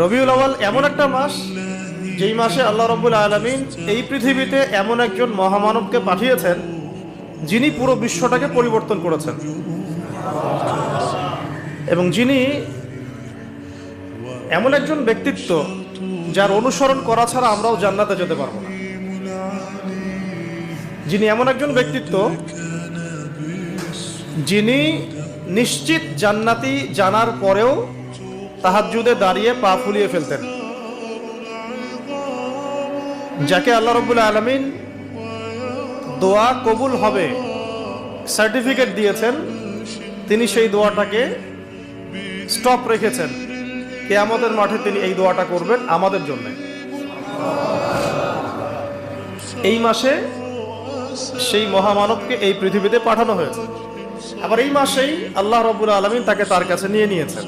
রবিউল আউয়াল এমন একটা মাস যেই মাসে আল্লাহ রাব্বুল আলামিন এই পৃথিবীতে এমন একজন মহামানবকে পাঠিয়েছেন যিনি পুরো বিশ্বটাকে পরিবর্তন করেছেন এবং যিনি এমন একজন ব্যক্তিত্ব যার অনুসরণ করা ছাড়া আমরাও জান্নাতে যেতে পারবো না। যিনি এমন একজন ব্যক্তিত্ব যিনি নিশ্চিত জান্নাতি জানার পরেও তাহাজ্জুদে দাঁড়িয়ে পা ফুলিয়ে ফেলতেন, যাকে আল্লাহ রাব্বুল আলামিন দোয়া কবুল হবে সার্টিফিকেট দিয়েছেন, তিনি সেই দোয়াটাকে স্টপ রেখেছেন। কিয়ামতের মাঠে তিনি এই দোয়াটা করবেন আমাদের জন্য। এই মাসে সেই মহামানবকে এই পৃথিবীতে পাঠানো হয়েছে, আবার এই মাসেই আল্লাহ রাব্বুল আলামিন তাকে তার কাছে নিয়ে নিয়েছেন।